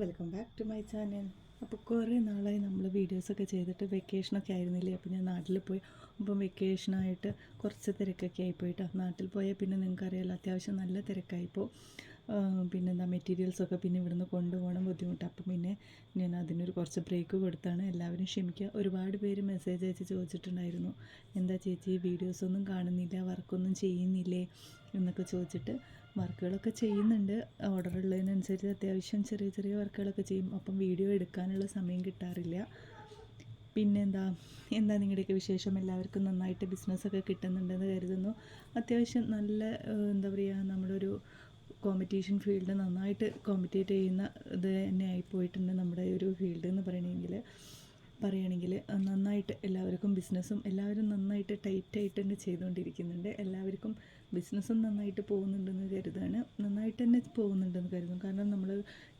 Welcome back to my channel. അപ്പോൾ കുറേ നാളായി നമ്മൾ വീഡിയോസൊക്കെ ചെയ്തിട്ട് വെക്കേഷനൊക്കെ ആയിരുന്നില്ലേ. അപ്പോൾ ഞാൻ നാട്ടിൽ പോയി. അപ്പം വെക്കേഷനായിട്ട് കുറച്ച് തിരക്കൊക്കെ ആയിപ്പോയിട്ടോ. നാട്ടിൽ പോയാൽ പിന്നെ നിങ്ങൾക്കറിയാലോ, അത്യാവശ്യം നല്ല തിരക്കായിപ്പോൾ. പിന്നെന്താ മെറ്റീരിയൽസൊക്കെ പിന്നെ ഇവിടുന്ന് കൊണ്ടുപോകണം, ബുദ്ധിമുട്ട്. അപ്പം പിന്നെ ഞാൻ അതിനൊരു കുറച്ച് ബ്രേക്ക് കൊടുത്താണ്. എല്ലാവരും ക്ഷമിക്കുക. ഒരുപാട് പേര് മെസ്സേജ് അയച്ച് ചോദിച്ചിട്ടുണ്ടായിരുന്നു, എന്താ ചേച്ചി വീഡിയോസൊന്നും കാണുന്നില്ല, വർക്കൊന്നും ചെയ്യുന്നില്ലേ എന്നൊക്കെ ചോദിച്ചിട്ട്. വർക്കുകളൊക്കെ ചെയ്യുന്നുണ്ട്, ഓർഡർ ഉള്ളതിനനുസരിച്ച് അത്യാവശ്യം ചെറിയ ചെറിയ വർക്കുകളൊക്കെ ചെയ്യും. അപ്പം വീഡിയോ എടുക്കാനുള്ള സമയം കിട്ടാറില്ല. പിന്നെന്താ നിങ്ങളുടെയൊക്കെ വിശേഷം? എല്ലാവർക്കും നന്നായിട്ട് ബിസിനസ്സൊക്കെ കിട്ടുന്നുണ്ടെന്ന് കരുതുന്നു. അത്യാവശ്യം നല്ല എന്താ പറയുക, നമ്മുടെ ഒരു കോമ്പറ്റീഷൻ ഫീൽഡ് നന്നായിട്ട് കോമ്പറ്റീറ്റ് ചെയ്യുന്ന ഇത് തന്നെ ആയിപ്പോയിട്ടുണ്ട് നമ്മുടെ ഒരു ഫീൽഡ് എന്ന് പറയുകയാണെങ്കിൽ നന്നായിട്ട് എല്ലാവർക്കും ബിസിനസ്സും എല്ലാവരും നന്നായിട്ട് ടൈറ്റായിട്ട് തന്നെ ചെയ്തുകൊണ്ടിരിക്കുന്നുണ്ട്. എല്ലാവർക്കും ബിസിനസ്സും നന്നായിട്ട് പോകുന്നുണ്ടെന്ന് കരുതാണ്, നന്നായിട്ട് തന്നെ പോകുന്നുണ്ടെന്ന് കരുതും. കാരണം നമ്മൾ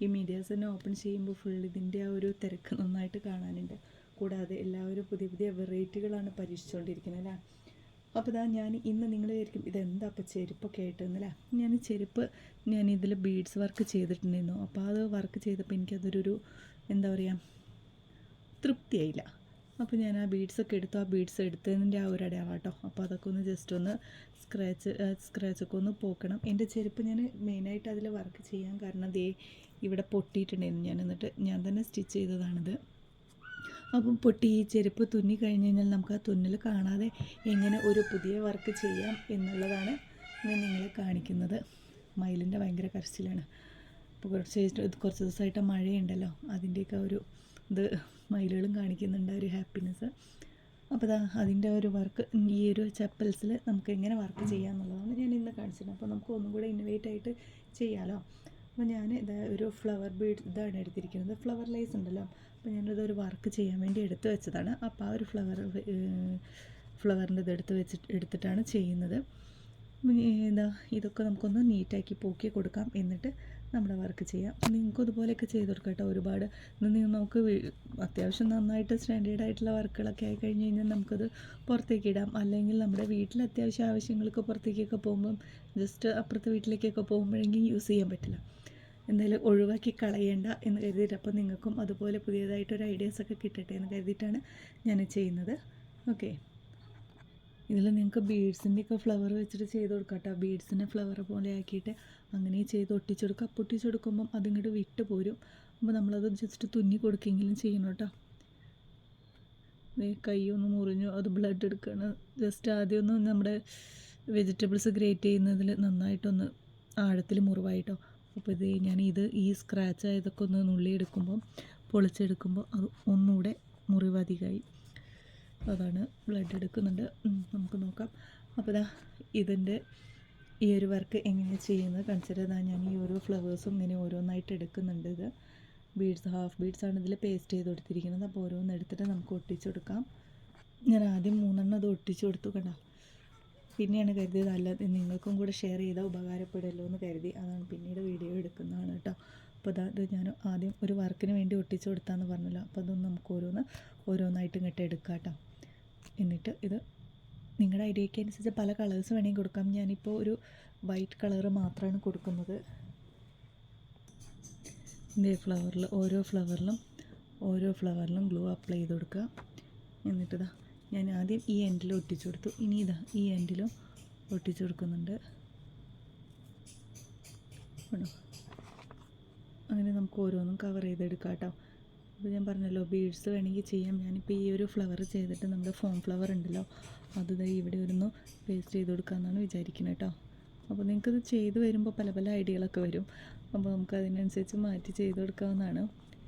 ഈ മീഡിയാസ് തന്നെ ഓപ്പൺ ചെയ്യുമ്പോൾ ഫുൾ ഇതിൻ്റെ ആ ഒരു തിരക്ക് നന്നായിട്ട് കാണാനുണ്ട്. കൂടാതെ എല്ലാവരും പുതിയ പുതിയ വെറൈറ്റികളാണ് പരീക്ഷിച്ചുകൊണ്ടിരിക്കുന്നത് അല്ലേ. അപ്പോൾ ഞാൻ ഇന്ന് നിങ്ങൾ വിചാരിക്കും ഇതെന്താ അപ്പോൾ ചെരുപ്പൊക്കെ ആയിട്ടെന്നല്ലേ. ഞാൻ ഇതിൽ ബീഡ്സ് വർക്ക് ചെയ്തിട്ടുണ്ടായിരുന്നു. അപ്പോൾ അത് വർക്ക് ചെയ്തപ്പോൾ എനിക്കതൊരു എന്താ പറയുക, തൃപ്തിയായില്ല. അപ്പോൾ ഞാൻ ആ ബീഡ്സൊക്കെ എടുത്തു. ആ ബീഡ്സ് എടുത്തതിൻ്റെ ആ ഒരു അടയാളം കേട്ടോ. അപ്പോൾ അതൊക്കെ ഒന്ന് ജസ്റ്റ് ഒന്ന് സ്ക്രാച്ചൊക്കെ ഒന്ന് പോക്കണം. എൻ്റെ ചെരുപ്പ് ഞാൻ മെയിനായിട്ട് അതിൽ വർക്ക് ചെയ്യാൻ കാരണം ഇവിടെ പൊട്ടിയിട്ടുണ്ടായിരുന്നു. എന്നിട്ട് ഞാൻ തന്നെ സ്റ്റിച്ച് ചെയ്തതാണിത്. അപ്പം ഈ ചെരുപ്പ് തുന്നി കഴിഞ്ഞ് കഴിഞ്ഞാൽ നമുക്ക് ആ തുന്നൽ കാണാതെ എങ്ങനെ ഒരു പുതിയ വർക്ക് ചെയ്യാം എന്നുള്ളതാണ് ഞാൻ നിങ്ങളെ കാണിക്കുന്നത്. മയിലിൻ്റെ ഭയങ്കര കരച്ചിലാണ്. അപ്പോൾ കുറച്ച് ദിവസമായിട്ട് മഴയുണ്ടല്ലോ, അതിൻ്റെയൊക്കെ ഒരു ഇത് മയിലുകളും കാണിക്കുന്നുണ്ട്, ഒരു ഹാപ്പിനെസ്. അപ്പോൾ അതിൻ്റെ ഒരു വർക്ക് ഈ ഒരു ചപ്പൽസിൽ നമുക്ക് എങ്ങനെ വർക്ക് ചെയ്യാം എന്നുള്ളതാണ് ഞാൻ ഇന്ന് കാണിച്ചത്. അപ്പോൾ നമുക്ക് ഒന്നും കൂടെ ഇന്നോവേറ്റ് ആയിട്ട് ചെയ്യാമല്ലോ. അപ്പോൾ ഞാൻ ഒരു ഫ്ലവർ ബീഡ് ഇതാണ് എടുത്തിരിക്കുന്നത്, ഫ്ലവർ ലൈസ് ഉണ്ടല്ലോ. അപ്പോൾ ഞാനിതൊരു വർക്ക് ചെയ്യാൻ വേണ്ടി എടുത്ത് വെച്ചതാണ്. അപ്പോൾ ആ ഒരു ഫ്ലവറിൻ്റെ എടുത്തിട്ടാണ് ചെയ്യുന്നത്. ഇതൊക്കെ നമുക്കൊന്ന് നീറ്റാക്കി പോക്കി കൊടുക്കാം, എന്നിട്ട് നമ്മുടെ വർക്ക് ചെയ്യാം. നിങ്ങൾക്കും ഇതുപോലെയൊക്കെ ചെയ്ത് കൊടുക്കാം കേട്ടോ. ഒരുപാട് നമുക്ക് അത്യാവശ്യം നന്നായിട്ട് സ്റ്റാൻഡേർഡ് ആയിട്ടുള്ള വർക്കുകളൊക്കെ ആയി കഴിഞ്ഞ് കഴിഞ്ഞാൽ നമുക്കത് പുറത്തേക്ക് ഇടാം. അല്ലെങ്കിൽ നമ്മുടെ വീട്ടിൽ അത്യാവശ്യം ആവശ്യങ്ങൾക്ക് പുറത്തേക്കൊക്കെ പോകുമ്പം ജസ്റ്റ് അപ്പുറത്തെ വീട്ടിലേക്കൊക്കെ പോകുമ്പോഴെങ്കിലും യൂസ് ചെയ്യാൻ പറ്റില്ല. എന്തായാലും ഒഴിവാക്കി കളയേണ്ട എന്ന് കരുതിയിട്ട്, അപ്പോൾ നിങ്ങൾക്കും അതുപോലെ പുതിയതായിട്ടൊരു ഐഡിയാസൊക്കെ കിട്ടട്ടെ എന്ന് കരുതിയിട്ടാണ് ഞാൻ ചെയ്യുന്നത്. ഓക്കെ, ഇതിൽ നിങ്ങൾക്ക് ബീഡ്സിൻ്റെയൊക്കെ ഫ്ലവർ വെച്ചിട്ട് ചെയ്ത് കൊടുക്കാം കേട്ടോ. ബീഡ്സിനെ ഫ്ലവർ പോലെ ആക്കിയിട്ട് അങ്ങനെ ചെയ്ത് ഒട്ടിച്ചെടുക്കുക. അപ്പോൾ ഒട്ടിച്ചെടുക്കുമ്പം അതിങ്ങോട്ട് വിട്ട് പോരും. അപ്പോൾ നമ്മളത് ജസ്റ്റ് തുന്നി കൊടുക്കെങ്കിലും ചെയ്യണം കേട്ടോ. കൈയൊന്ന് മുറിഞ്ഞു, അത് ബ്ലഡ് എടുക്കുകയാണ്. ജസ്റ്റ് ആദ്യമൊന്ന് നമ്മുടെ വെജിറ്റബിൾസ് ഗ്രേറ്റ് ചെയ്യുന്നതിൽ നന്നായിട്ടൊന്ന് ആഴത്തിൽ മുറിവായിട്ടോ. അപ്പോൾ ഈ സ്ക്രാച്ച് ആയതൊക്കെ ഒന്ന് നുള്ളിയെടുക്കുമ്പം പൊളിച്ചെടുക്കുമ്പോൾ അത് ഒന്നുകൂടെ മുറിവധികമായി, അതാണ് ബ്ലഡ് എടുക്കുന്നുണ്ട്. നമുക്ക് നോക്കാം. അപ്പോൾ ഇതിൻ്റെ ഈ ഒരു വർക്ക് എങ്ങനെയാണ് ചെയ്യുന്നത് കൺസിഡർ ഞാൻ ഈ ഓരോ ഫ്ലവേഴ്സും ഇങ്ങനെ ഓരോന്നായിട്ട് എടുക്കുന്നുണ്ട്. ഇത് ഹാഫ് ബീഡ്സാണ് ഇതിൽ പേസ്റ്റ് ചെയ്ത് കൊടുത്തിരിക്കുന്നത്. അപ്പോൾ ഓരോന്ന് എടുത്തിട്ട് നമുക്ക് ഒട്ടിച്ചെടുക്കാം. ഞാൻ ആദ്യം 3 അത് ഒട്ടിച്ചു കൊടുത്തു കണ്ടോ. പിന്നെയാണ് കരുതിയത് അല്ലാതെ നിങ്ങൾക്കും കൂടെ ഷെയർ ചെയ്താൽ ഉപകാരപ്പെടുമല്ലോ എന്ന് കരുതി, അതാണ് പിന്നീട് വീഡിയോ എടുക്കുന്നതാണ് കേട്ടോ. അപ്പോൾ ഇത് ഞാൻ ആദ്യം ഒരു വർക്കിന് വേണ്ടി ഒട്ടിച്ചു കൊടുത്താന്ന് പറഞ്ഞല്ലോ. അപ്പോൾ അതൊന്ന് നമുക്ക് ഓരോന്നായിട്ട് ഇങ്ങോട്ട് എടുക്കാം കേട്ടോ. എന്നിട്ട് ഇത് നിങ്ങളുടെ ഐഡിയയ്ക്ക് അനുസരിച്ച് പല കളേഴ്സ് വേണമെങ്കിൽ കൊടുക്കാം. ഞാനിപ്പോൾ ഒരു വൈറ്റ് കളറ് മാത്രമാണ് കൊടുക്കുന്നത്. ഓരോ ഫ്ലവറിലും ഗ്ലൂ അപ്ലൈ ചെയ്ത് കൊടുക്കുക. എന്നിട്ട് ഞാൻ ആദ്യം ഈ എൻഡിൽ ഒട്ടിച്ചു കൊടുത്തു. ഇനി ഈ എൻഡിലും ഒട്ടിച്ചു കൊടുക്കുന്നുണ്ട്. അങ്ങനെ നമുക്ക് ഓരോന്നും കവർ ചെയ്തെടുക്കാം കേട്ടോ. അപ്പോൾ ഞാൻ പറഞ്ഞല്ലോ ബീഡ്സ് വേണമെങ്കിൽ ചെയ്യാം. ഞാനിപ്പോൾ ഈ ഒരു ഫ്ലവർ ചെയ്തിട്ട് നമ്മുടെ ഫോം ഫ്ലവർ ഉണ്ടല്ലോ, അത് ഇവിടെ ഒന്ന് പേസ്റ്റ് ചെയ്ത് കൊടുക്കാമെന്നാണ് വിചാരിക്കുന്നത് കേട്ടോ. അപ്പോൾ നിങ്ങൾക്കത് ചെയ്ത് വരുമ്പോൾ പല പല ഐഡിയകളൊക്കെ വരും. അപ്പോൾ നമുക്ക് അതിനനുസരിച്ച് മാറ്റി ചെയ്ത് കൊടുക്കാവുന്നതാണ്.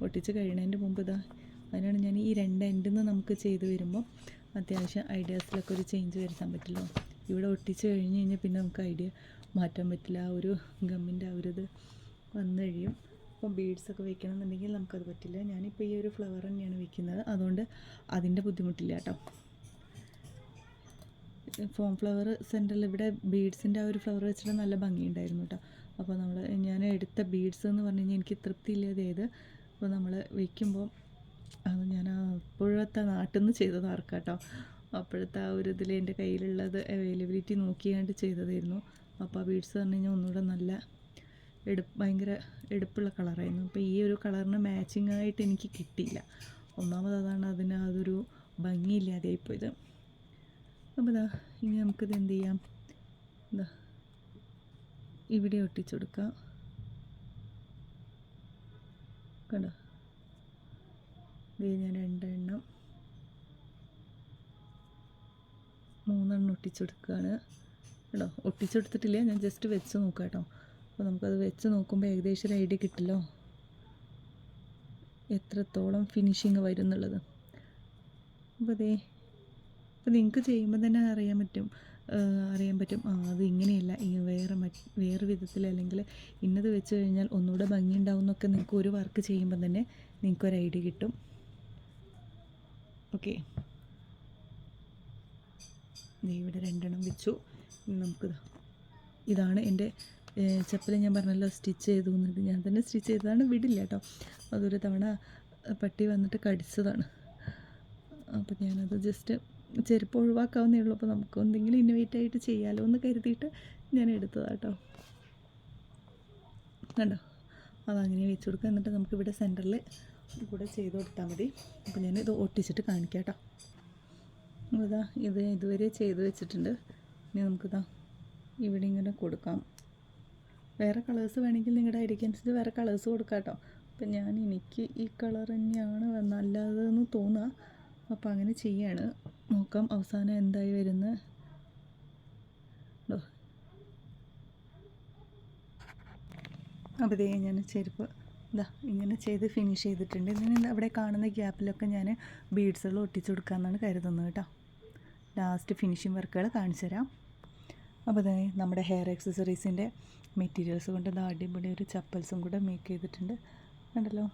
ഒട്ടിച്ച് കഴിയുന്നതിൻ്റെ മുമ്പ് അതിനാണ് ഞാൻ ഈ 2 എൻഡിൽ നിന്ന് നമുക്ക് ചെയ്ത് വരുമ്പോൾ അത്യാവശ്യം ഐഡിയാസിലൊക്കെ ഒരു ചേഞ്ച് വരുത്താൻ പറ്റില്ലോ. ഇവിടെ ഒട്ടിച്ച് കഴിഞ്ഞ് കഴിഞ്ഞാൽ പിന്നെ നമുക്ക് ഐഡിയ മാറ്റാൻ പറ്റില്ല. ആ ഒരു ഗമ്മിൻ്റെ ആ ഒരു ഇത് വന്നു കഴിയും. അപ്പോൾ ബീഡ്സൊക്കെ വെക്കണമെന്നുണ്ടെങ്കിൽ നമുക്കത് പറ്റില്ല. ഞാനിപ്പോൾ ഈ ഒരു ഫ്ലവർ തന്നെയാണ് വെക്കുന്നത്, അതുകൊണ്ട് അതിൻ്റെ ബുദ്ധിമുട്ടില്ല കേട്ടോ. ഫോം ഫ്ലവർ സെൻറ്ററിൽ ഇവിടെ ബീഡ്സിൻ്റെ ആ ഒരു ഫ്ലവർ വെച്ചിട്ട് നല്ല ഭംഗിയുണ്ടായിരുന്നു കേട്ടോ. അപ്പോൾ ഞാൻ എടുത്ത ബീഡ്സ് എന്ന് പറഞ്ഞു കഴിഞ്ഞാൽ എനിക്ക് തൃപ്തിയില്ലാതെ അപ്പോൾ നമ്മൾ വയ്ക്കുമ്പോൾ അത് ഞാൻ അപ്പോഴത്തെ നാട്ടിൽ നിന്ന് ചെയ്തത് ആർക്കാട്ടോ. അപ്പോഴത്തെ ആ ഒരു ഇതിൽ എൻ്റെ കയ്യിലുള്ളത് അവൈലബിലിറ്റി നോക്കിയാണ്ട് ചെയ്തതായിരുന്നു. അപ്പോൾ ആ ബീഡ്സ് പറഞ്ഞു കഴിഞ്ഞാൽ ഒന്നുകൂടെ നല്ല ഭയങ്കര എടുപ്പുള്ള കളറായിരുന്നു. അപ്പോൾ ഈ ഒരു കളറിന് മാച്ചിങ് ആയിട്ട് എനിക്ക് കിട്ടിയില്ല. ഒന്നാമത് അതാണ് അതിന് അതൊരു ഭംഗിയില്ലാതെയായിപ്പോയത്. അപ്പോൾ ഇതാ ഇനി നമുക്കിത് എന്ത് ചെയ്യാം, ഇതാ ഇവിടെ ഒട്ടിച്ചു കൊടുക്കാം. കണ്ടോ, ഇത് ഞാൻ 2 3 ഒട്ടിച്ചെടുക്കുകയാണ് കേട്ടോ. ഒട്ടിച്ചെടുത്തിട്ടില്ല, ഞാൻ ജസ്റ്റ് വെച്ച് നോക്കാം കേട്ടോ. അപ്പോൾ നമുക്കത് വെച്ച് നോക്കുമ്പോൾ ഏകദേശം ഒരു ഐഡിയ കിട്ടില്ലോ എത്രത്തോളം ഫിനിഷിങ് വരും എന്നുള്ളത്. അപ്പോൾ അപ്പോൾ നിങ്ങൾക്ക് ചെയ്യുമ്പോൾ തന്നെ അറിയാൻ പറ്റും അത് ഇങ്ങനെയല്ല, വേറെ വിധത്തിൽ, അല്ലെങ്കിൽ ഇന്നത് വെച്ച് കഴിഞ്ഞാൽ ഒന്നുകൂടെ ഭംഗി ഉണ്ടാവും എന്നൊക്കെ നിങ്ങൾക്ക് ഒരു വർക്ക് ചെയ്യുമ്പോൾ തന്നെ നിങ്ങൾക്കൊരു ഐഡിയ കിട്ടും. ഓക്കെ, ഇവിടെ 2 വെച്ചു. ഇതാണ് എൻ്റെ ചപ്പൽ. ഞാൻ പറഞ്ഞല്ലോ സ്റ്റിച്ച് ചെയ്തു എന്നത്, ഞാൻ തന്നെ സ്റ്റിച്ച് ചെയ്തതാണ്, വിടില്ല കേട്ടോ. അതൊരു തവണ പട്ടി വന്നിട്ട് കടിച്ചതാണ്. അപ്പോൾ ഞാനത് ജസ്റ്റ് ചെരുപ്പ് ഒഴിവാക്കാവുന്നേ ഉള്ളൂ. അപ്പോൾ നമുക്ക് എന്തെങ്കിലും ഇന്നോവേറ്റായിട്ട് ചെയ്യാമല്ലോ എന്ന് കരുതിയിട്ട് ഞാൻ എടുത്തതാണ് കേട്ടോ. കണ്ടോ, അതങ്ങനെ വെച്ച് കൊടുക്കുക. എന്നിട്ട് നമുക്കിവിടെ സെൻറ്ററിൽ കൂടെ ചെയ്ത് കൊടുത്താൽ മതി. അപ്പോൾ ഞാനിത് ഒട്ടിച്ചിട്ട് കാണിക്കാം കേട്ടോ. ഇത് ഇതുവരെ ചെയ്ത് വെച്ചിട്ടുണ്ട്. ഇനി നമുക്കിതാ ഇവിടെ ഇങ്ങനെ കൊടുക്കാം. വേറെ കളേഴ്സ് വേണമെങ്കിൽ നിങ്ങളുടെ ഐഡിയക്കനുസരിച്ച് വേറെ കളേഴ്സ് കൊടുക്കാം കേട്ടോ. അപ്പം എനിക്ക് ഈ കളർ തന്നെയാണ് നല്ലതെന്ന് തോന്നുക. അപ്പോൾ അങ്ങനെ ചെയ്യാണ്. നോക്കാം അവസാനം എന്തായി വരുന്നത്. അപ്പോൾ ഞാൻ ചെരുപ്പ് ഇങ്ങനെ ചെയ്ത് ഫിനിഷ് ചെയ്തിട്ടുണ്ട്. ഇനി അവിടെ കാണുന്ന ഗ്യാപ്പിലൊക്കെ ഞാൻ ബീഡ്സുകൾ ഒട്ടിച്ചു കൊടുക്കാമെന്നാണ് കരുതുന്നത് കേട്ടോ. ലാസ്റ്റ് ഫിനിഷിങ് വർക്കുകൾ കാണിച്ചു തരാം. അപ്പോൾ നമ്മുടെ ഹെയർ ആക്സസറീസിൻ്റെ മെറ്റീരിയൽസ് കൊണ്ട് അടിപൊളി ഒരു ചപ്പൽസും കൂടെ മേക്ക് ചെയ്തിട്ടുണ്ട്. കണ്ടല്ലോ,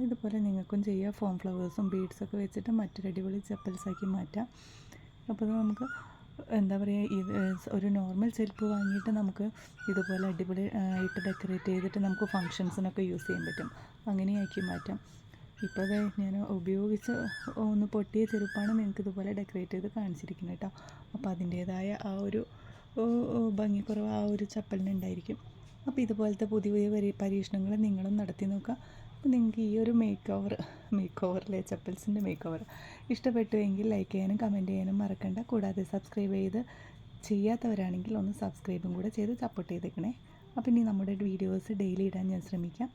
ഇതുപോലെ നിങ്ങൾക്കും ചെയ്യാം. ഫോം ഫ്ലവേഴ്സും ബീഡ്സൊക്കെ വെച്ചിട്ട് മറ്റൊരു അടിപൊളി ചപ്പൽസാക്കി മാറ്റാം. അപ്പോൾ നമുക്ക് എന്താ പറയുക, ഇത് ഒരു നോർമൽ ചെരുപ്പ് വാങ്ങിയിട്ട് നമുക്ക് ഇതുപോലെ അടിപൊളി ആയിട്ട് ഡെക്കറേറ്റ് ചെയ്തിട്ട് നമുക്ക് ഫങ്ഷൻസിനൊക്കെ യൂസ് ചെയ്യാൻ പറ്റും. അങ്ങനെയാക്കി മാറ്റാം. ഇപ്പോൾ ഞാൻ ഉപയോഗിച്ച് ഒന്ന് പൊട്ടിയ ചെരുപ്പാണ് നിങ്ങൾക്ക് ഇതുപോലെ ഡെക്കറേറ്റ് ചെയ്ത് കാണിച്ചിരിക്കുന്നത് കേട്ടോ. അപ്പോൾ അതിൻ്റേതായ ആ ഒരു ഭംഗിക്കുറവ് ആ ഒരു ചപ്പലിനുണ്ടായിരിക്കും. അപ്പോൾ ഇതുപോലത്തെ പുതിയ പുതിയ പരീക്ഷണങ്ങൾ നിങ്ങളും നടത്തി നോക്കുക. അപ്പോൾ നിങ്ങൾക്ക് ഈ ഒരു മേക്ക് ഓവറിലെ ചപ്പൽസിൻ്റെ മേക്ക് ഓവർ ഇഷ്ടപ്പെട്ടുവെങ്കിൽ ലൈക്ക് ചെയ്യാനും കമൻറ്റ് ചെയ്യാനും മറക്കണ്ട. കൂടാതെ സബ്സ്ക്രൈബ് ചെയ്യാത്തവരാണെങ്കിൽ ഒന്ന് സബ്സ്ക്രൈബും കൂടെ ചെയ്ത് സപ്പോർട്ട് ചെയ്തേക്കണേ. അപ്പോൾ ഇനി നമ്മുടെ വീഡിയോസ് ഡെയിലി ഇടാൻ ഞാൻ ശ്രമിക്കാം.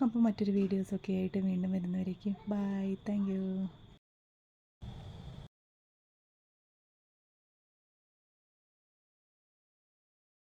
അപ്പോൾ മറ്റൊരു വീഡിയോസൊക്കെ ആയിട്ട് വീണ്ടും വരുന്നവരേക്കും ബൈ, താങ്ക് യു.